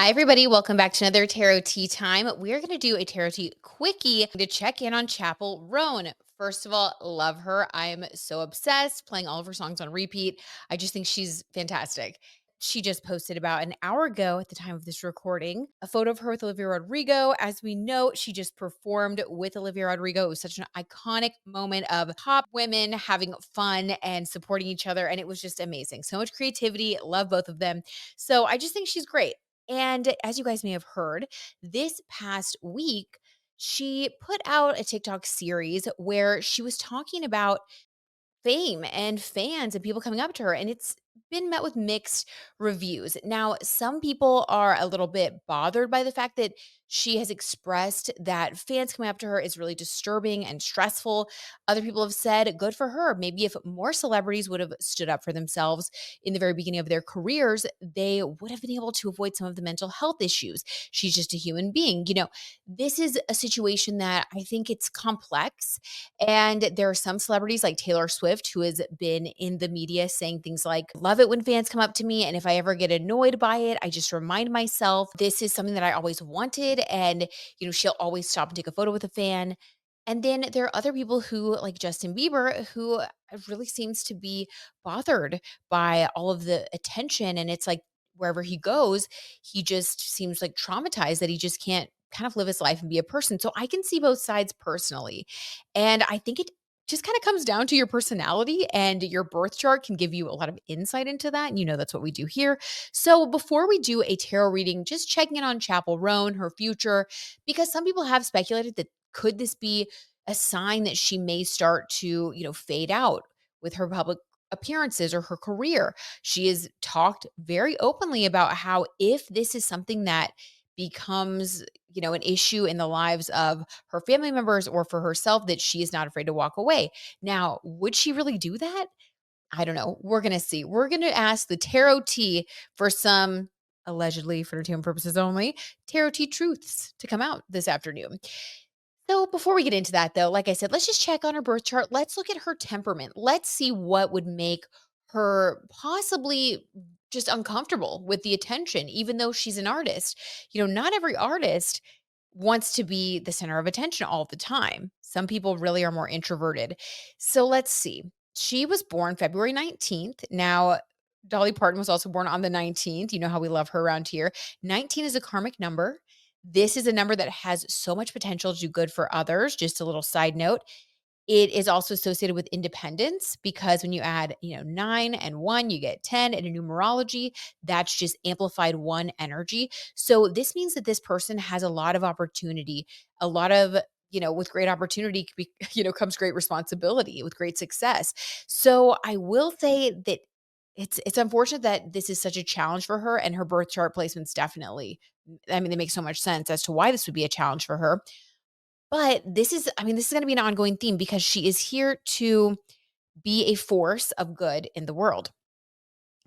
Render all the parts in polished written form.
Hi, everybody. Welcome back to another Tarot Tea Time. We're going to do a Tarot Tea quickie to check in on Chappell Roan. First of all, love her. I'm so obsessed, playing all of her songs on repeat. I just think she's fantastic. She just posted about an hour ago at the time of this recording a photo of her with Olivia Rodrigo. As we know, she just performed with Olivia Rodrigo. It was such an iconic moment of pop women having fun and supporting each other. And it was just amazing. So much creativity. Love both of them. So I just think she's great. And as you guys may have heard, this past week, she put out a TikTok series where she was talking about fame and fans and people coming up to her, and it's been met with mixed reviews. Now, some people are a little bit bothered by the fact that she has expressed that fans coming up to her is really disturbing and stressful. Other people have said, good for her. Maybe if more celebrities would have stood up for themselves in the very beginning of their careers, they would have been able to avoid some of the mental health issues. She's just a human being. This is a situation that I think it's complex, and there are some celebrities like Taylor Swift who has been in the media saying things like, love it when fans come up to me. And if I ever get annoyed by it, I just remind myself this is something that I always wanted. And, she'll always stop and take a photo with a fan. And then there are other people who, like Justin Bieber, who really seems to be bothered by all of the attention. And it's like wherever he goes, he just seems like traumatized that he just can't kind of live his life and be a person. So I can see both sides personally. And I think it just kind of comes down to your personality, and your birth chart can give you a lot of insight into that. And that's what we do here. So before we do a tarot reading, just checking in on Chappell Roan, her future, because some people have speculated that could this be a sign that she may start to, fade out with her public appearances or her career. She has talked very openly about how if this is something that becomes, an issue in the lives of her family members or for herself, that she is not afraid to walk away. Now, would she really do that? I don't know. We're going to see. We're going to ask the tarot tea for some, allegedly for entertainment purposes only, tarot tea truths to come out this afternoon. So before we get into that, though, like I said, let's just check on her birth chart. Let's look at her temperament. Let's see what would make her possibly just uncomfortable with the attention, even though she's an artist. Not every artist wants to be the center of attention all the time. Some people really are more introverted. So let's see. She was born February 19th. Now, Dolly Parton was also born on the 19th. You know how we love her around here. 19 is a karmic number. This is a number that has so much potential to do good for others. Just a little side note. It is also associated with independence because when you add, 9 and 1, you get 10. And in numerology, that's just amplified one energy. So this means that this person has a lot of opportunity, a lot of, with great opportunity, comes great responsibility with great success. So I will say that it's unfortunate that this is such a challenge for her, and her birth chart placements definitely, I mean, they make so much sense as to why this would be a challenge for her. But this is going to be an ongoing theme because she is here to be a force of good in the world.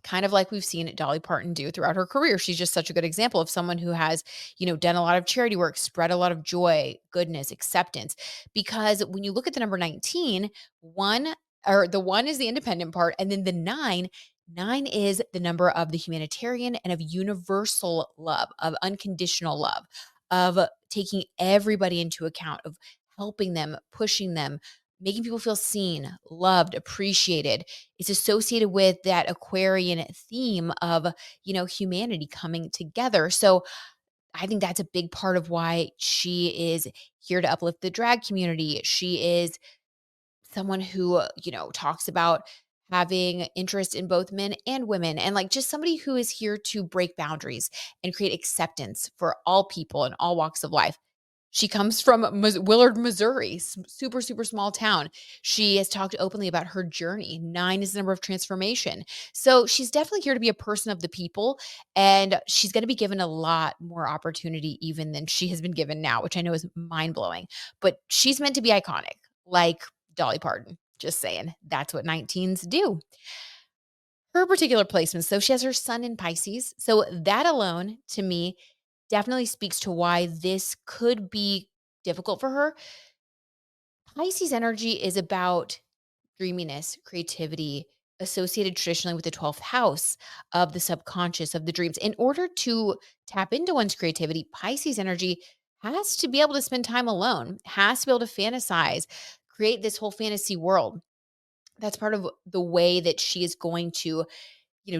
Kind of like we've seen Dolly Parton do throughout her career. She's just such a good example of someone who has, done a lot of charity work, spread a lot of joy, goodness, acceptance. Because when you look at the number 19, the one is the independent part, and then the nine is the number of the humanitarian and of universal love, of unconditional love, of taking everybody into account, of helping them, pushing them, making people feel seen, loved, appreciated. It's associated with that Aquarian theme of, humanity coming together. So I think that's a big part of why she is here to uplift the drag community. She is someone who, talks about having interest in both men and women, and like just somebody who is here to break boundaries and create acceptance for all people in all walks of life. She comes from Willard, Missouri, super, super small town. She has talked openly about her journey. 9 is the number of transformation. So she's definitely here to be a person of the people, and she's going to be given a lot more opportunity even than she has been given now, which I know is mind blowing. But she's meant to be iconic, like Dolly Parton. Just saying, that's what 19s do. Her particular placement, so she has her sun in Pisces. So that alone, to me, definitely speaks to why this could be difficult for her. Pisces energy is about dreaminess, creativity, associated traditionally with the 12th house of the subconscious, of the dreams. In order to tap into one's creativity, Pisces energy has to be able to spend time alone, has to be able to fantasize, create this whole fantasy world. That's part of the way that she is going to,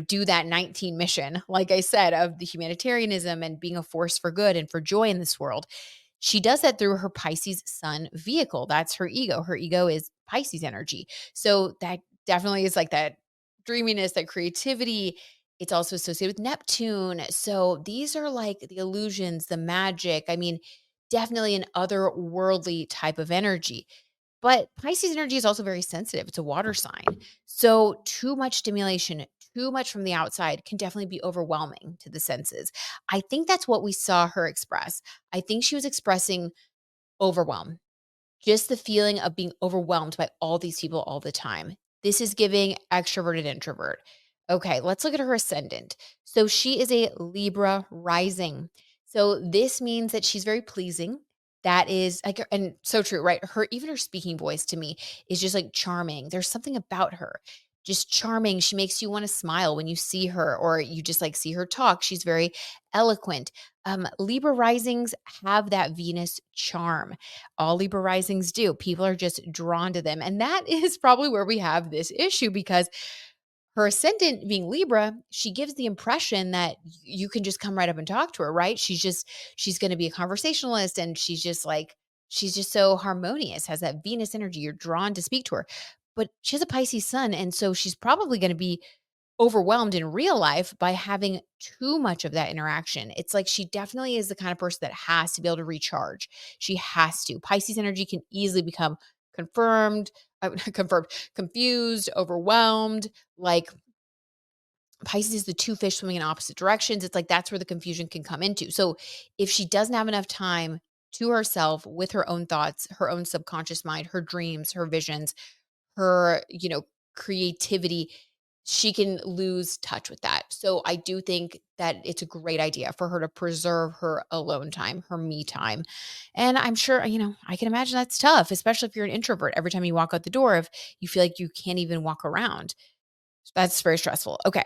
do that 19 mission, like I said, of the humanitarianism and being a force for good and for joy in this world. She does that through her Pisces Sun vehicle. That's her ego. Her ego is Pisces energy. So that definitely is like that dreaminess, that creativity. It's also associated with Neptune. So these are like the illusions, the magic. I mean, definitely an otherworldly type of energy. But Pisces energy is also very sensitive. It's a water sign. So too much stimulation, too much from the outside can definitely be overwhelming to the senses. I think that's what we saw her express. I think she was expressing overwhelm, just the feeling of being overwhelmed by all these people all the time. This is giving extroverted introvert. Okay, let's look at her ascendant. So she is a Libra rising. So this means that she's very pleasing. That is like, and so true, right? Even her speaking voice to me is just like charming. There's something about her, just charming. She makes you want to smile when you see her, or you just like see her talk. She's very eloquent. Libra risings have that Venus charm. All Libra risings do. People are just drawn to them. And that is probably where we have this issue, because her ascendant being Libra, she gives the impression that you can just come right up and talk to her, right? She's going to be a conversationalist, and she's just so harmonious, has that Venus energy. You're drawn to speak to her. But she has a Pisces sun. And so she's probably going to be overwhelmed in real life by having too much of that interaction. It's like she definitely is the kind of person that has to be able to recharge. She has to. Pisces energy can easily become confirmed, confirmed, confused, overwhelmed. Like Pisces is the two fish swimming in opposite directions. It's like that's where the confusion can come into. So if she doesn't have enough time to herself with her own thoughts, her own subconscious mind, her dreams, her visions, her, creativity, she can lose touch with that. So I do think that it's a great idea for her to preserve her alone time, her me time. And I'm sure, I can imagine that's tough, especially if you're an introvert. Every time you walk out the door, if you feel like you can't even walk around, that's very stressful. Okay.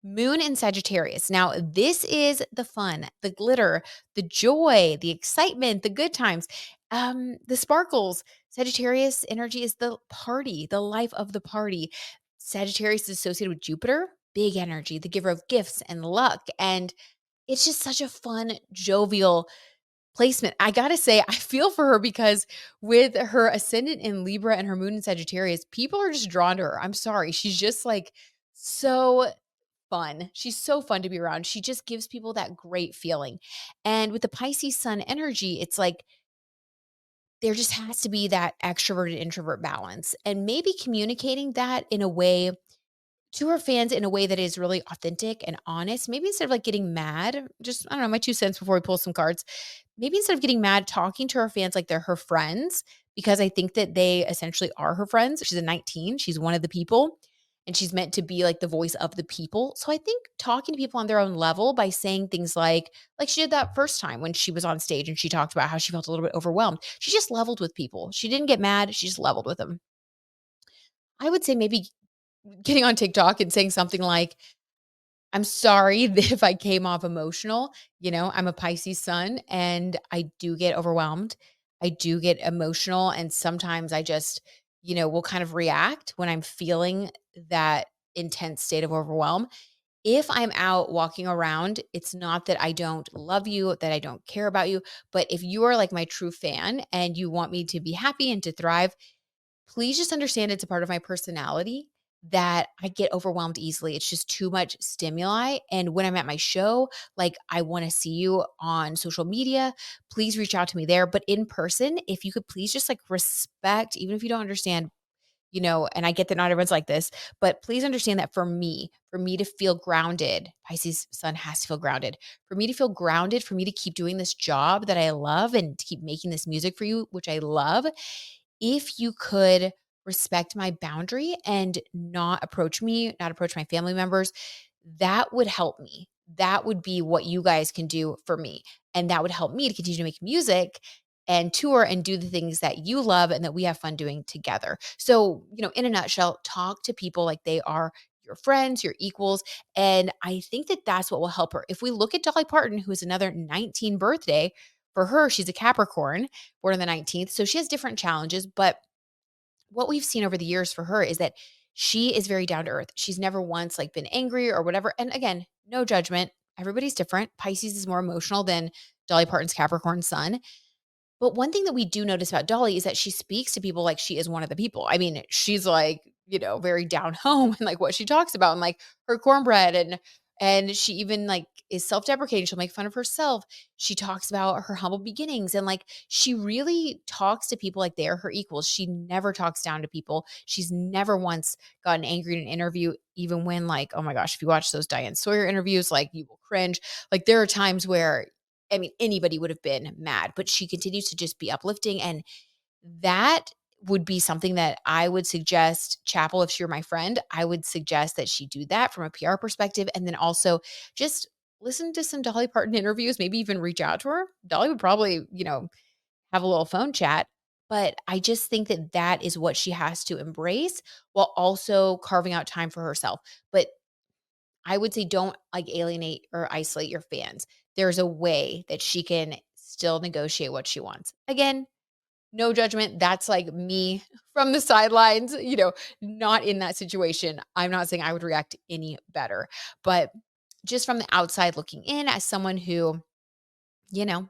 Moon in Sagittarius. Now, this is the fun, the glitter, the joy, the excitement, the good times, the sparkles. Sagittarius energy is the party, the life of the party. Sagittarius is associated with Jupiter, big energy, the giver of gifts and luck. And it's just such a fun, jovial placement. I gotta say, I feel for her, because with her ascendant in Libra and her moon in Sagittarius, people are just drawn to her. I'm sorry. She's just like so fun. She's so fun to be around. She just gives people that great feeling. And with the Pisces sun energy, it's like there just has to be that extroverted introvert balance, and maybe communicating that in a way to her fans in a way that is really authentic and honest. Maybe instead of like getting mad, just, I don't know, my 2 cents before we pull some cards. Maybe instead of getting mad, talking to her fans like they're her friends, because I think that they essentially are her friends. She's a 19, she's one of the people, and she's meant to be like the voice of the people. So I think talking to people on their own level by saying things like she did that first time when she was on stage and she talked about how she felt a little bit overwhelmed. She just leveled with people. She didn't get mad, she just leveled with them. I would say maybe getting on TikTok and saying something like, I'm sorry if I came off emotional. I'm a Pisces sun, and I do get overwhelmed. I do get emotional. And sometimes I just, will kind of react when I'm feeling that intense state of overwhelm. If I'm out walking around, it's not that I don't love you, that I don't care about you. But if you are like my true fan and you want me to be happy and to thrive, please just understand it's a part of my personality that I get overwhelmed easily. It's just too much stimuli. And when I'm at my show, like I want to see you on social media, please reach out to me there. But in person, if you could please just like respect, even if you don't understand, and I get that not everyone's like this, but please understand that for me to feel grounded, Pisces sun has to feel grounded. For me to feel grounded, for me to keep doing this job that I love and to keep making this music for you, which I love, if you could respect my boundary and not approach me, not approach my family members, that would help me. That would be what you guys can do for me. And that would help me to continue to make music. and tour and do the things that you love and that we have fun doing together. So, in a nutshell, talk to people like they are your friends, your equals. And I think that that's what will help her. If we look at Dolly Parton, who is another 19 birthday, for her, she's a Capricorn, born on the 19th. So she has different challenges. But what we've seen over the years for her is that she is very down to earth. She's never once like been angry or whatever. And again, no judgment. Everybody's different. Pisces is more emotional than Dolly Parton's Capricorn sun. But one thing that we do notice about Dolly is that she speaks to people like she is one of the people. I mean, she's like, very down home and like what she talks about and like her cornbread and she even like is self-deprecating. She'll make fun of herself. She talks about her humble beginnings and like she really talks to people like they are her equals. She never talks down to people. She's never once gotten angry in an interview, even when like, oh my gosh, if you watch those Diane Sawyer interviews, like you will cringe. Like there are times where I mean, anybody would have been mad, but she continues to just be uplifting. And that would be something that I would suggest, Chappell, if you're my friend, I would suggest that she do that from a PR perspective. And then also just listen to some Dolly Parton interviews, maybe even reach out to her. Dolly would probably, have a little phone chat. But I just think that that is what she has to embrace while also carving out time for herself. But I would say don't like alienate or isolate your fans. There's a way that she can still negotiate what she wants. Again, no judgment. That's like me from the sidelines, not in that situation. I'm not saying I would react any better, but just from the outside looking in as someone who, you know,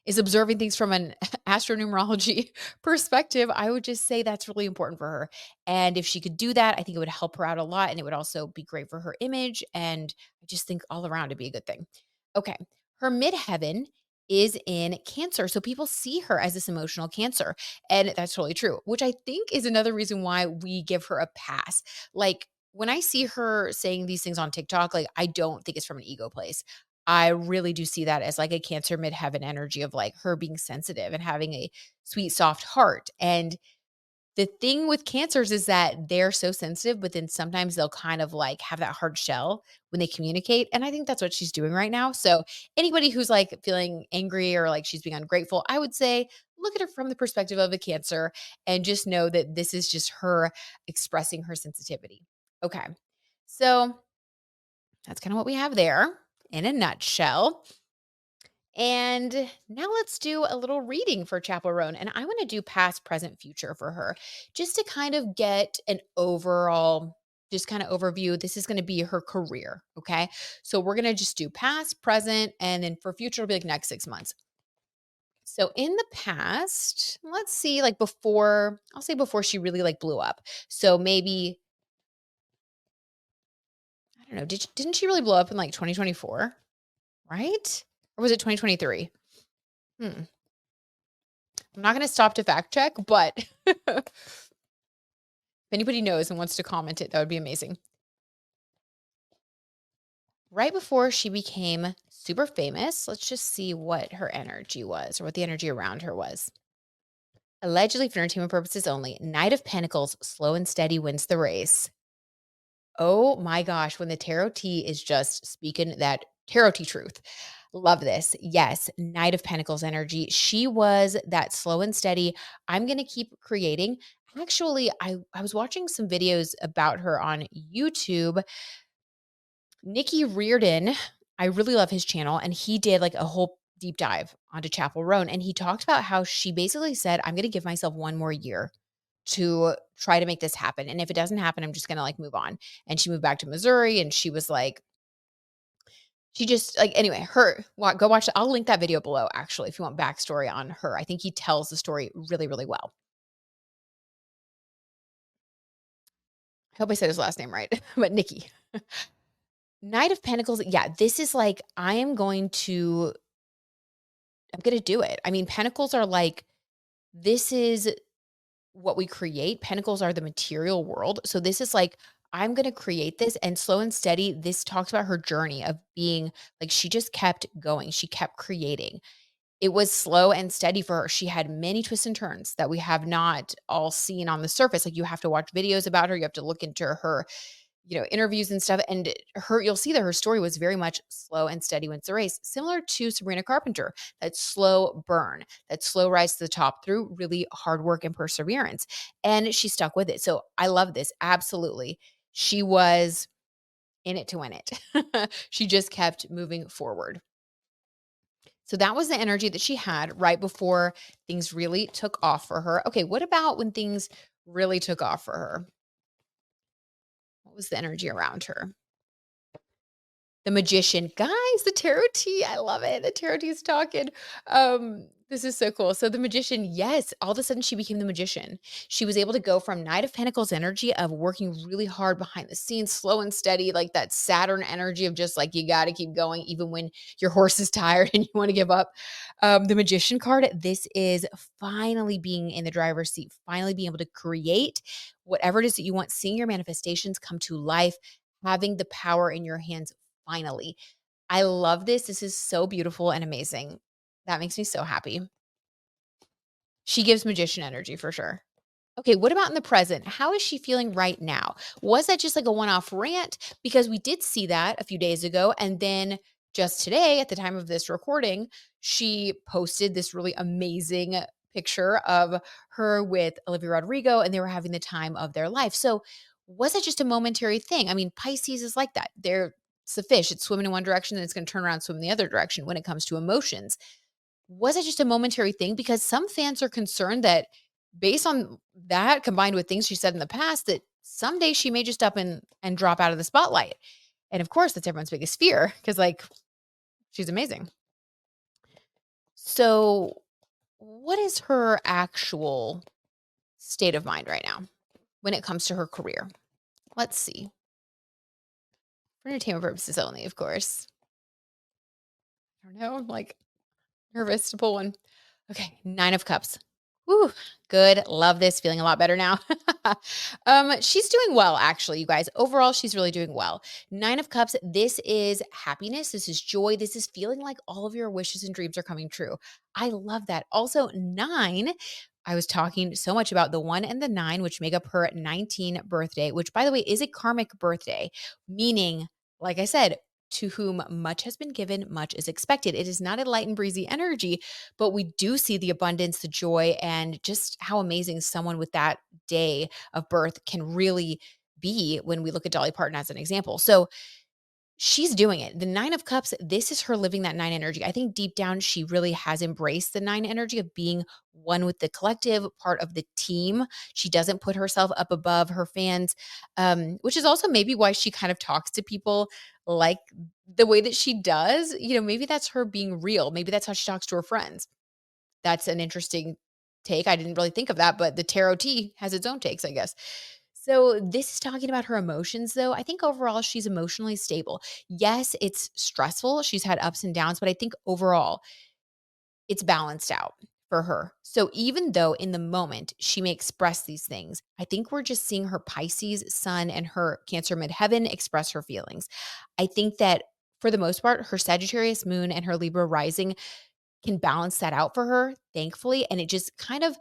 is observing things from an astronumerology perspective, I would just say that's really important for her. And if she could do that, I think it would help her out a lot. And it would also be great for her image. And I just think all around it'd be a good thing. Okay. Her midheaven is in Cancer. So people see her as this emotional Cancer. And that's totally true, which I think is another reason why we give her a pass. Like, when I see her saying these things on TikTok, like I don't think it's from an ego place. I really do see that as like a Cancer midheaven energy of like her being sensitive and having a sweet, soft heart. And the thing with Cancers is that they're so sensitive, but then sometimes they'll kind of like have that hard shell when they communicate. And I think that's what she's doing right now. So anybody who's like feeling angry or like she's being ungrateful, I would say look at her from the perspective of a Cancer and just know that this is just her expressing her sensitivity. Okay. So that's kind of what we have there in a nutshell. And now let's do a little reading for Chappell Roan. And I want to do past, present, future for her, just to kind of get an overall, just kind of overview. This is going to be her career. Okay. So we're going to just do past, present, and then for future, it'll be like next 6 months. So in the past, let's see, like before, I'll say before she really like blew up. So maybe, I don't know, didn't she really blow up in like 2024? Right? Or was it 2023? Hmm. I'm not going to stop to fact check, but if anybody knows and wants to comment it, that would be amazing. Right before she became super famous, let's just see what her energy was or what the energy around her was. Allegedly for entertainment purposes only, Knight of Pentacles, slow and steady wins the race. Oh my gosh, when the tarot T is just speaking that tarot T truth. Love this. Yes, Knight of Pentacles energy. She was that slow and steady. I'm going to keep creating. Actually, I was watching some videos about her on YouTube. Nikki Reardon, I really love his channel, and he did like a whole deep dive onto Chappell Roan, and he talked about how she basically said, I'm going to give myself one more year to try to make this happen. And if it doesn't happen, I'm just going to like move on. And she moved back to Missouri and she was like, she just like, anyway, go watch it. I'll link that video below actually, if you want backstory on her. I think he tells the story really, really well. I hope I said his last name right, but Nikki. Knight of Pentacles. Yeah, this is like, I'm going to do it. I mean, Pentacles are like, this is what we create. Pentacles are the material world. So this is like, I'm going to create this, and slow and steady. This talks about her journey of being like, she just kept going. She kept creating. It was slow and steady for her. She had many twists and turns that we have not all seen on the surface. Like, you have to watch videos about her. You have to look into her, interviews and stuff. And you'll see that her story was very much slow and steady wins the race, similar to Sabrina Carpenter, that slow burn, that slow rise to the top through really hard work and perseverance. And she stuck with it. So I love this. Absolutely. She was in it to win it. She just kept moving forward. So that was the energy that she had right before things really took off for her. Okay, what about when things really took off for her? What was the energy around her? The Magician. Guys, the tarot tea, I love it. The tarot tea is talking. This is so cool. So the Magician, yes, all of a sudden she became the Magician. She was able to go from Knight of Pentacles energy of working really hard behind the scenes, slow and steady, like that Saturn energy of just like you got to keep going even when your horse is tired and you want to give up. The Magician card, this is finally being in the driver's seat, finally being able to create whatever it is that you want, seeing your manifestations come to life, having the power in your hands finally. I love this. This is so beautiful and amazing. That makes me so happy. She gives magician energy for sure. Okay, what about in the present? How is she feeling right now? Was that just like a one-off rant? Because we did see that a few days ago. And then just today, at the time of this recording, she posted this really amazing picture of her with Olivia Rodrigo, and they were having the time of their life. So was it just a momentary thing? I mean, Pisces is like that. It's the fish. It's swimming in one direction, and it's going to turn around and swim in the other direction when it comes to emotions. Was it just a momentary thing? Because some fans are concerned that based on that combined with things she said in the past, that someday she may just up and drop out of the spotlight. And of course, that's everyone's biggest fear because like she's amazing. So what is her actual state of mind right now when it comes to her career? Let's see. For entertainment purposes only, of course. I don't know. I'm like nervous to pull one. Okay, 9 of cups. Woo, good. Love this. Feeling a lot better now. She's doing well, actually, you guys. Overall, she's really doing well. 9 of cups. This is happiness. This is joy. This is feeling like all of your wishes and dreams are coming true. I love that. Also, 9. I was talking so much about the 1 and the 9, which make up her 19th birthday, which, by the way, is a karmic birthday, meaning, like I said, to whom much has been given, much is expected. It is not a light and breezy energy, but we do see the abundance, the joy, and just how amazing someone with that day of birth can really be when we look at Dolly Parton as an example. So she's doing it. The 9 of cups, this is her living that 9 energy. I think deep down, she really has embraced the 9 energy of being one with the collective, part of the team. She doesn't put herself up above her fans, which is also maybe why she kind of talks to people like the way that she does. Maybe that's her being real. Maybe that's how she talks to her friends. That's an interesting take. I didn't really think of that, but the tarot tea has its own takes, I guess. So this is talking about her emotions, though. I think overall she's emotionally stable. Yes, it's stressful. She's had ups and downs, but I think overall it's balanced out for her. So even though in the moment she may express these things, I think we're just seeing her Pisces sun and her Cancer midheaven express her feelings. I think that for the most part, her Sagittarius moon and her Libra rising can balance that out for her, thankfully, and it just kind of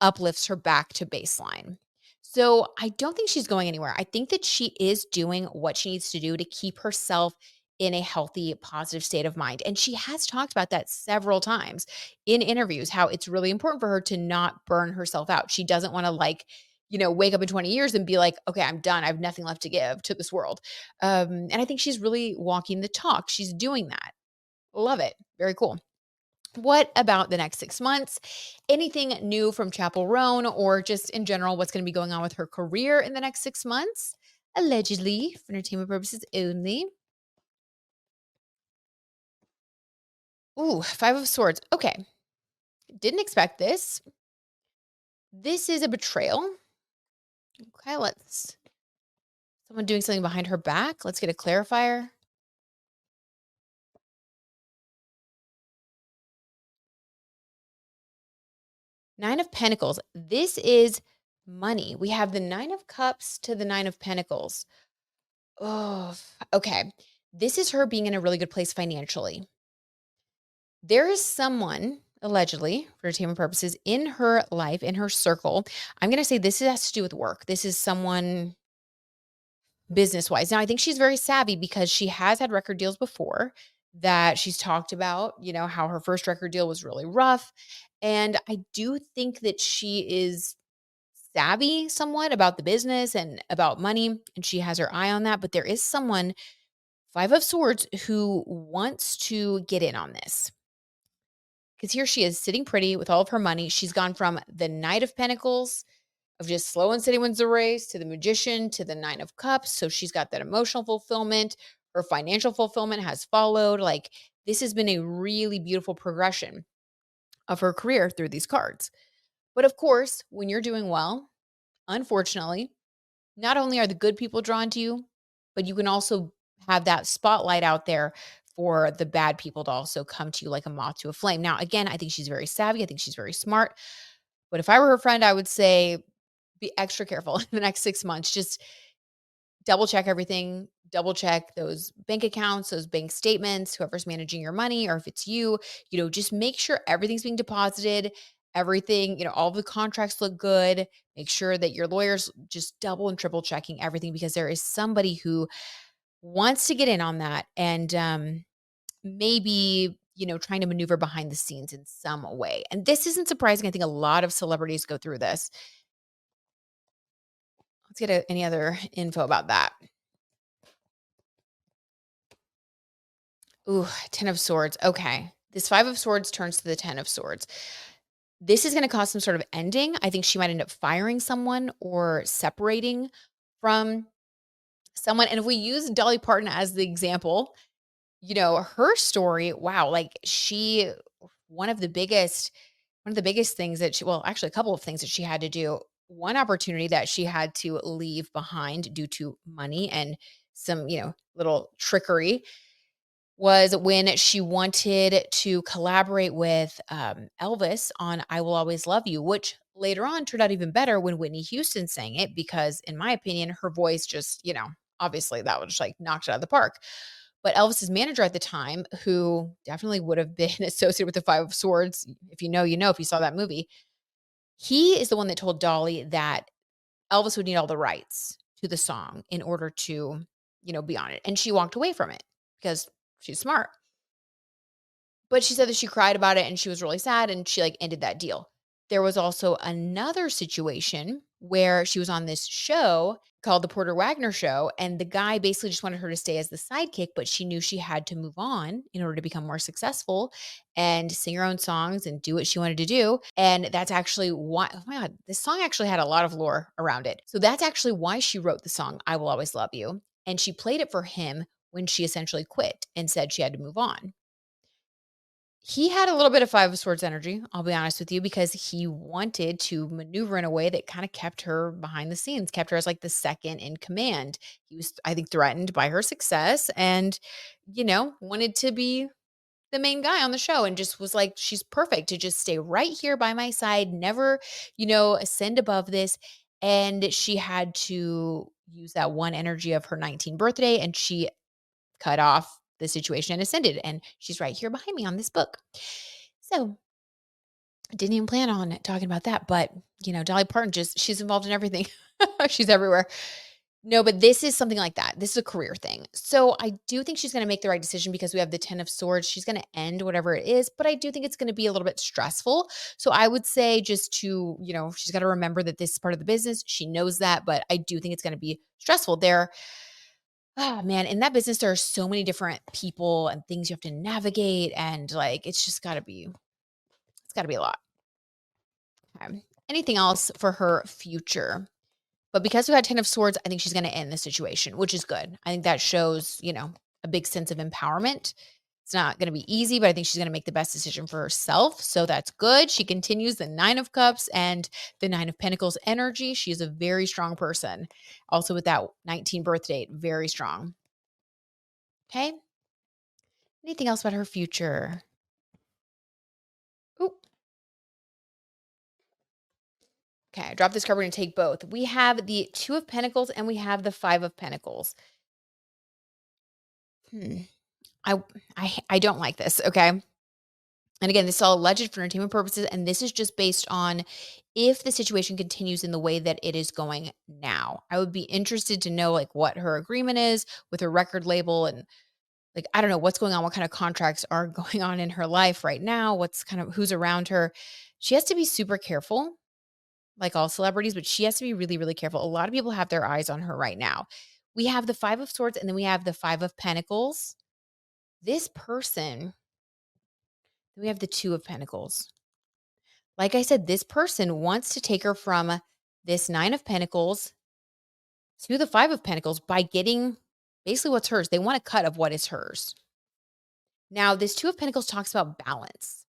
uplifts her back to baseline. So I don't think she's going anywhere. I think that she is doing what she needs to do to keep herself in a healthy, positive state of mind. And she has talked about that several times in interviews, how it's really important for her to not burn herself out. She doesn't want to wake up in 20 years and be like, okay, I'm done. I have nothing left to give to this world. And I think she's really walking the talk. She's doing that. Love it. Very cool. What about the next 6 months? Anything new from Chappell Roan or just in general, what's going to be going on with her career in the next 6 months? Allegedly, for entertainment purposes only. Ooh, 5 of Swords. Okay. Didn't expect this. This is a betrayal. Okay, someone doing something behind her back. Let's get a clarifier. 9 of Pentacles. This is money. We have the 9 of Cups to the 9 of Pentacles. Oh, okay. This is her being in a really good place financially. There is someone, allegedly, for entertainment purposes, in her life, in her circle. I'm going to say this has to do with work. This is someone, business wise. Now, I think she's very savvy because she has had record deals before that she's talked about, how her first record deal was really rough. And I do think that she is savvy somewhat about the business and about money, and she has her eye on that. But there is someone, Five of Swords, who wants to get in on this. Because here she is sitting pretty with all of her money. She's gone from the Knight of Pentacles of just slow and steady wins the race to the Magician to the Nine of Cups. So she's got that emotional fulfillment. Her financial fulfillment has followed. Like, this has been a really beautiful progression of her career through these cards. But of course, when you're doing well, unfortunately, not only are the good people drawn to you, but you can also have that spotlight out there for the bad people to also come to you like a moth to a flame. Now, again, I think she's very savvy. I think she's very smart. But if I were her friend, I would say be extra careful in the next 6 months. Just double check everything, double check those bank accounts, those bank statements, whoever's managing your money, or if it's you, just make sure everything's being deposited, everything, all the contracts look good. Make sure that your lawyer's just double and triple checking everything because there is somebody who wants to get in on that and maybe, trying to maneuver behind the scenes in some way. And this isn't surprising. I think a lot of celebrities go through this. Let's get any other info about that. Ooh, 10 of Swords. Okay. This Five of Swords turns to the 10 of Swords. This is going to cause some sort of ending. I think she might end up firing someone or separating from someone. And if we use Dolly Parton as the example, her story, wow, like one of the biggest things that well, actually a couple of things that she had to do. One opportunity that she had to leave behind due to money and some, little trickery was when she wanted to collaborate with Elvis on I Will Always Love You, which later on turned out even better when Whitney Houston sang it, because in my opinion, her voice just, obviously that was just like knocked it out of the park. But Elvis's manager at the time, who definitely would have been associated with the Five of Swords, if you know, if you saw that movie, he is the one that told Dolly that Elvis would need all the rights to the song in order to, be on it. And she walked away from it because she's smart. But she said that she cried about it and she was really sad and she like ended that deal. There was also another situation where she was on this show called the Porter Wagner Show, and the guy basically just wanted her to stay as the sidekick, but she knew she had to move on in order to become more successful and sing her own songs and do what she wanted to do. And that's actually why, oh my God, this song actually had a lot of lore around it. So that's actually why she wrote the song I Will Always Love You. And she played it for him when she essentially quit and said she had to move on. He had a little bit of Five of Swords energy, I'll be honest with you, because he wanted to maneuver in a way that kind of kept her behind the scenes, kept her as like the second in command. He was, I think, threatened by her success and, wanted to be the main guy on the show and just was like, she's perfect to just stay right here by my side, never, ascend above this. And she had to use that one energy of her 19th birthday and she cut off the situation and ascended. And she's right here behind me on this book. So I didn't even plan on talking about that. But, Dolly Parton she's involved in everything. She's everywhere. No, but this is something like that. This is a career thing. So I do think she's going to make the right decision because we have the 10 of Swords. She's going to end whatever it is, but I do think it's going to be a little bit stressful. So I would say just to, she's got to remember that this is part of the business. She knows that, but I do think it's going to be stressful. Oh man, in that business, there are so many different people and things you have to navigate, and like it's got to be a lot. Okay. Anything else for her future? But because we had 10 of Swords, I think she's going to end the situation, which is good. I think that shows, a big sense of empowerment. It's not going to be easy, but I think she's going to make the best decision for herself. So that's good. She continues the Nine of Cups and the Nine of Pentacles energy. She is a very strong person. Also with that 19 birth date, very strong. Okay. Anything else about her future? Ooh. Okay, I dropped this card. We're going to take both. We have the Two of Pentacles and we have the Five of Pentacles. Hmm. I don't like this. Okay. And again, this is all alleged for entertainment purposes, and this is just based on if the situation continues in the way that it is going now. I would be interested to know like what her agreement is with her record label and like I don't know what's going on, what kind of contracts are going on in her life right now, what's kind of who's around her. She has to be super careful, like all celebrities, but she has to be really, really careful. A lot of people have their eyes on her right now. We have the 5 of swords and then we have the 5 of pentacles. This person, we have the 2 of pentacles. Like I said, this person wants to take her from this 9 of pentacles to the 5 of pentacles by getting basically what's hers. They want a cut of what is hers. Now, this 2 of pentacles talks about balance.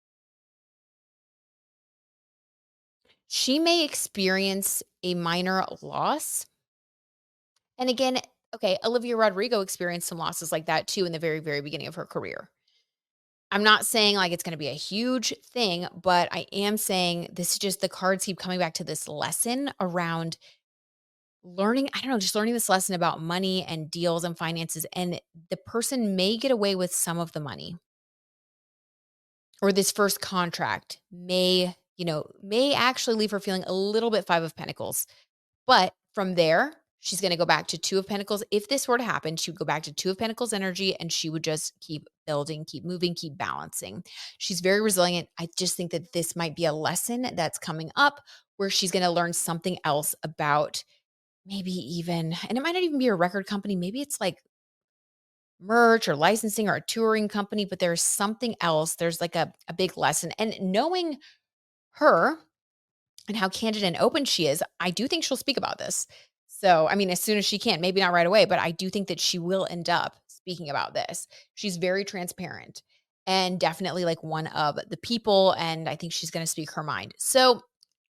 She may experience a minor loss. And again, okay, Olivia Rodrigo experienced some losses like that too in the very, very beginning of her career. I'm not saying like it's going to be a huge thing, but I am saying this is just the cards keep coming back to this lesson around learning. I don't know, just learning this lesson about money and deals and finances. And the person may get away with some of the money, or this first contract may, may actually leave her feeling a little bit 5 of pentacles. But from there, she's going to go back to 2 of pentacles. If this were to happen, she would go back to 2 of pentacles energy and she would just keep building, keep moving, keep balancing. She's very resilient. I just think that this might be a lesson that's coming up where she's going to learn something else about maybe even, and it might not even be a record company. Maybe it's like merch or licensing or a touring company, but there's something else. There's like a big lesson. And knowing her, and how candid and open she is, I do think she'll speak about this. So, I mean, as soon as she can, maybe not right away, but I do think that she will end up speaking about this. She's very transparent and definitely like one of the people. And I think she's going to speak her mind. So,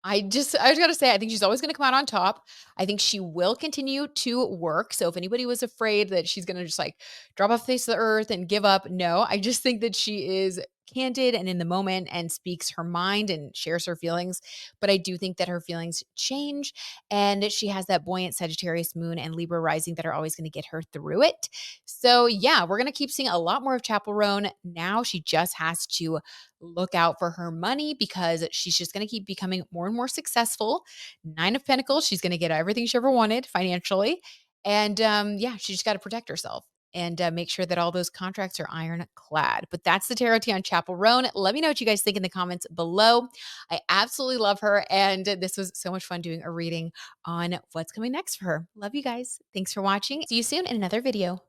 I just gotta say, I think she's always gonna come out on top. I think she will continue to work. So if anybody was afraid that she's gonna just like drop off the face of the earth and give up, no, I just think that she is candid and in the moment and speaks her mind and shares her feelings. But I do think that her feelings change and she has that buoyant Sagittarius moon and Libra rising that are always gonna get her through it. So yeah, we're gonna keep seeing a lot more of Chappell Roan. Now she just has to look out for her money because she's just going to keep becoming more and more successful. 9 of Pentacles, she's going to get everything she ever wanted financially. And yeah, she just got to protect herself and make sure that all those contracts are ironclad. But that's the tarot tea on Chappell Roan. Let me know what you guys think in the comments below. I absolutely love her. And this was so much fun doing a reading on what's coming next for her. Love you guys. Thanks for watching. See you soon in another video.